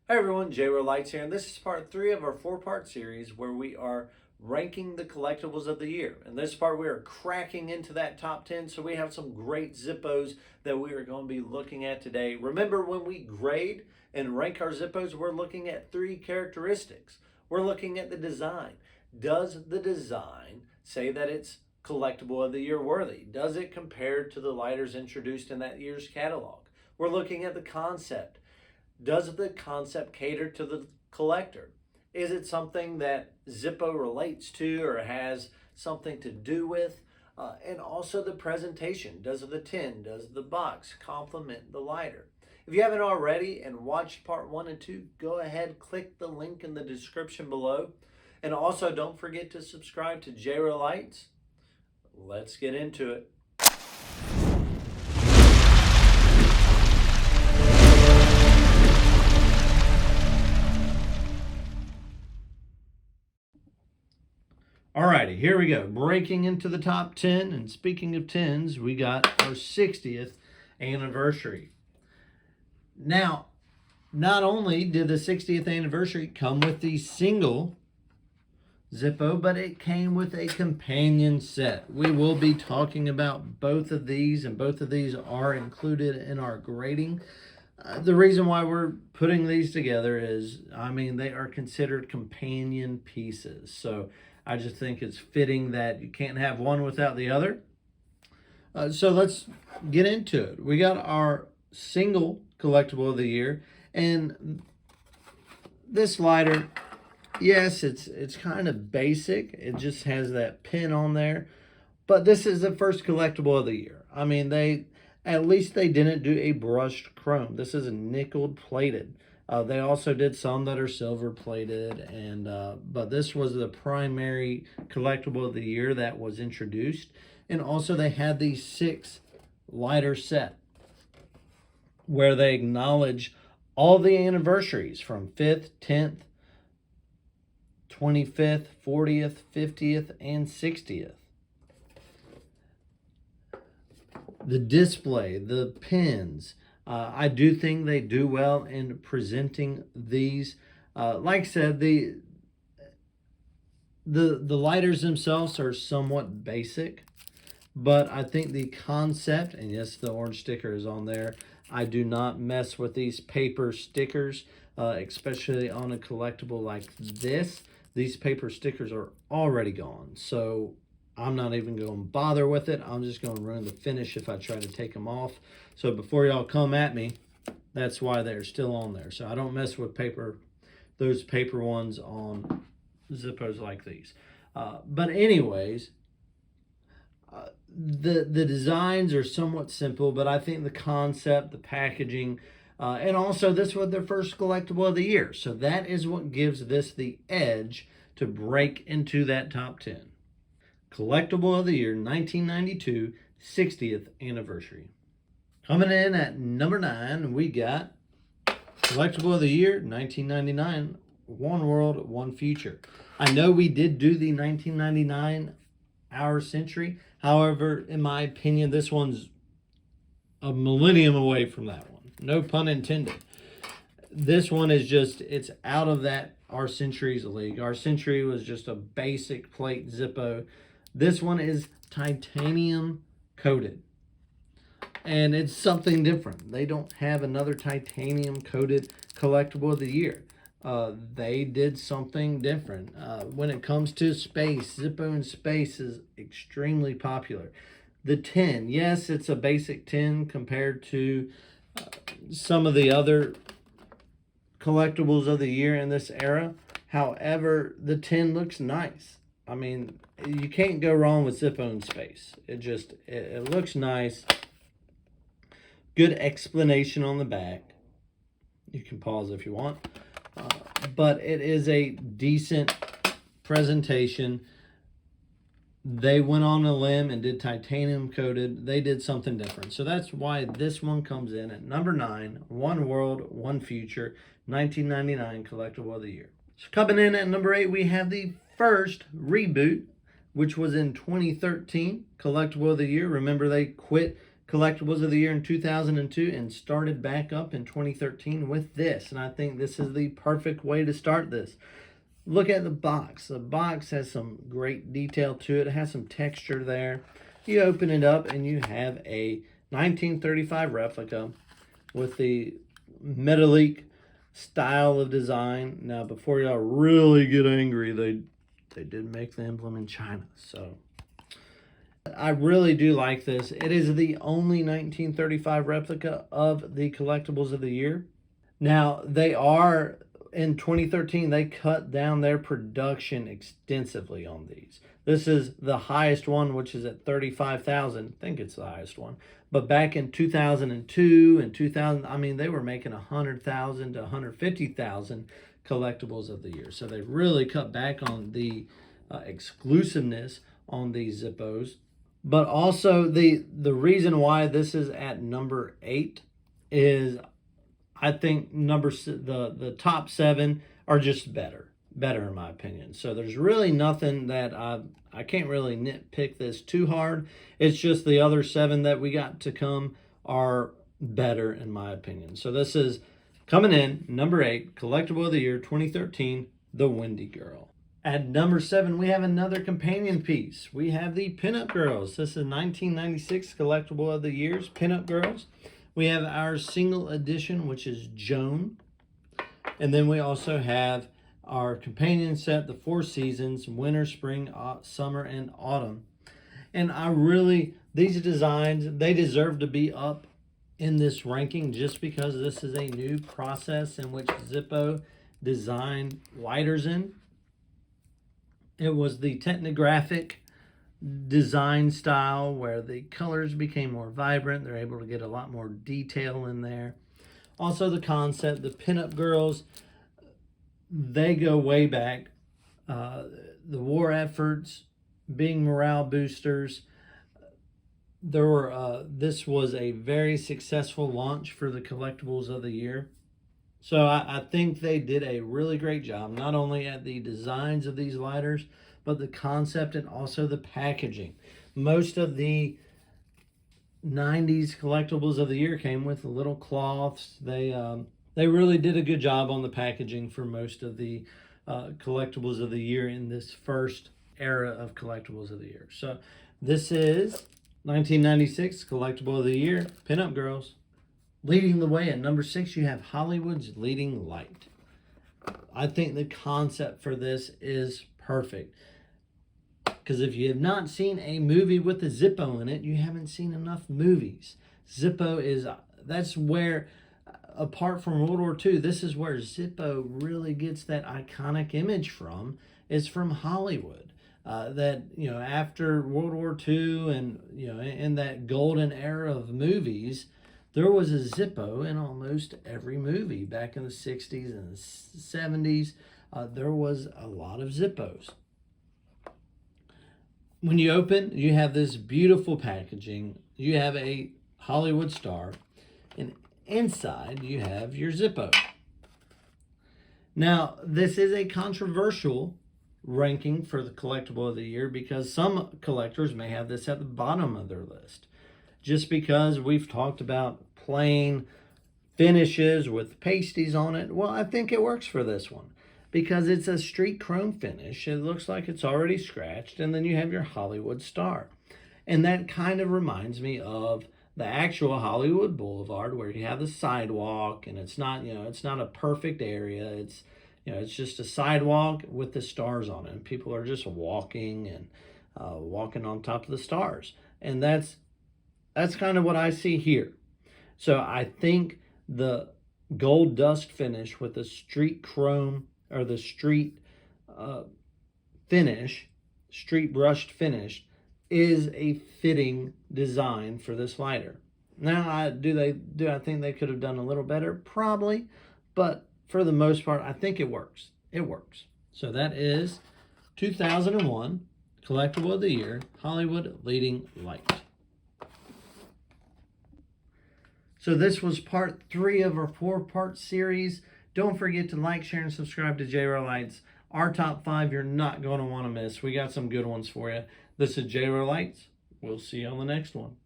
Hi everyone, JRO Lights here, and this is part 3 of our 4-part series where we are ranking the collectibles of the year. In this part, we are cracking into that top 10, so we have some great Zippos that we are going to be looking at today. Remember, when we grade and rank our Zippos, we're looking at 3 characteristics. We're looking at the design. Does the design say that it's collectible of the year worthy? Does it compare to the lighters introduced in that year's catalog? We're looking at the concept. Does the concept cater to the collector? Is it something that Zippo relates to or has something to do with? And also the presentation. Does the tin, does the box complement the lighter? If you haven't already and watched part 1 and 2, go ahead, click the link in the description below. And also don't forget to subscribe to JRO Lights. Let's get into it. Alrighty, here we go. Breaking into the top 10. And speaking of 10s, we got our 60th anniversary. Now, not only did the 60th anniversary come with the single Zippo, but it came with a companion set. We will be talking about both of these, and both of these are included in our grading. The reason why we're putting these together is, they are considered companion pieces. So I just think it's fitting that you can't have one without the other. So let's get into it. We got our single collectible of the year, and this lighter, yes, it's kind of basic. It just has that pin on there, but this is the first collectible of the year. At least they didn't do a brushed chrome. This is a nickel plated. They also did some that are silver plated, but this was the primary collectible of the year that was introduced. And also they had the 6 lighter set where they acknowledge all the anniversaries from 5th, 10th, 25th, 40th, 50th, and 60th. The display, the pins, I do think they do well in presenting these. Like I said, the lighters themselves are somewhat basic, but I think the concept, and yes, the orange sticker is on there. I do not mess with these paper stickers, especially on a collectible like this. These paper stickers are already gone, so I'm not even going to bother with it. I'm just going to ruin the finish if I try to take them off. So before y'all come at me, that's why they're still on there. So I don't mess with those paper ones on Zippos like these. But anyways, the designs are somewhat simple, but I think the concept, the packaging, and also this was their first collectible of the year. So that is what gives this the edge to break into that top 10. Collectible of the year, 1992, 60th anniversary. Coming in at number 9, we got Collectible of the year, 1999, One World, One Future. I know we did do the 1999 Our Century. However, in my opinion, this one's a millennium away from that one. No pun intended. This one is just, it's out of that Our Century's league. Our Century was just a basic plate Zippo. This one is titanium coated, and it's something different. They don't have another titanium coated collectible of the year. They did something different. When it comes to space, Zippo in space is extremely popular. The tin, yes, it's a basic tin compared to some of the other collectibles of the year in this era. However, the tin looks nice. You can't go wrong with Zippo in space. It looks nice. Good explanation on the back. You can pause if you want. But it is a decent presentation. They went on a limb and did titanium coated. They did something different. So that's why this one comes in at number 9, One World, One Future, 1999 Collectible of the Year. So coming in at number 8, we have the first reboot, which was in 2013, Collectible of the Year. Remember, they quit Collectibles of the Year in 2002 and started back up in 2013 with this. And I think this is the perfect way to start this. Look at the box. The box has some great detail to it. It has some texture there. You open it up and you have a 1935 replica with the metallic style of design. Now, before y'all really get angry, they did make the emblem in China. So I really do like this. It is the only 1935 replica of the Collectibles of the Year. Now, they are, in 2013, they cut down their production extensively on these. This is the highest one, which is at 35,000. I think it's the highest one. But back in 2002 and 2000, I mean, they were making 100,000 to 150,000 Collectibles of the Year. So they really cut back on the exclusiveness on these Zippos. But also the reason why this is at number 8 is I think the top 7 are just better in my opinion. So there's really nothing that I can't really nitpick this too hard. It's just the other 7 that we got to come are better in my opinion. So this is coming in number 8, Collectible of the Year 2013, the Windy Girl. At number 7, we have another companion piece. We have the Pinup Girls. This is 1996 Collectible of the Year's Pinup Girls. We have our single edition, which is Joan. And then we also have our companion set, the 4 seasons, winter, spring, summer, and autumn. And these designs, they deserve to be up in this ranking just because this is a new process in which Zippo designed lighters in. It was the technographic design style where the colors became more vibrant. They're able to get a lot more detail in there. Also the concept, the Pinup Girls, they go way back. The war efforts, being morale boosters. This was a very successful launch for the Collectibles of the Year. So I think they did a really great job, not only at the designs of these lighters, but the concept and also the packaging. Most of the 90s Collectibles of the Year came with little cloths. They really did a good job on the packaging for most of the Collectibles of the Year in this first era of Collectibles of the Year. So this is 1996 Collectible of the Year, Pinup Girls. Leading the way at number 6, you have Hollywood's Leading Light. I think the concept for this is perfect. Because if you have not seen a movie with a Zippo in it, you haven't seen enough movies. Zippo that's where, apart from World War II, this is where Zippo really gets that iconic image from, is from Hollywood. After World War II and, in that golden era of movies, there was a Zippo in almost every movie. Back in the 60s and the 70s, there was a lot of Zippos. When you open, you have this beautiful packaging. You have a Hollywood star. And inside, you have your Zippo. Now, this is a controversial ranking for the Collectible of the Year because some collectors may have this at the bottom of their list. Just because we've talked about plain finishes with pasties on it, well, I think it works for this one because it's a street chrome finish. It looks like it's already scratched, and then you have your Hollywood star. And that kind of reminds me of the actual Hollywood Boulevard where you have the sidewalk, and it's not, it's not a perfect area. It's, it's just a sidewalk with the stars on it, and people are just walking and walking on top of the stars. And that's kind of what I see here. So I think the gold dust finish with the street chrome or the street finish, street brushed finish, is a fitting design for this lighter. Now, I think they could have done a little better? Probably, but for the most part, I think it works. It works. So that is 2001 Collectible of the Year, Hollywood Leading Light. So this was part 3 of our 4-part series. Don't forget to like, share, and subscribe to JRO Lights. Our top 5 you're not going to want to miss. We got some good ones for you. This is JRO Lights. We'll see you on the next one.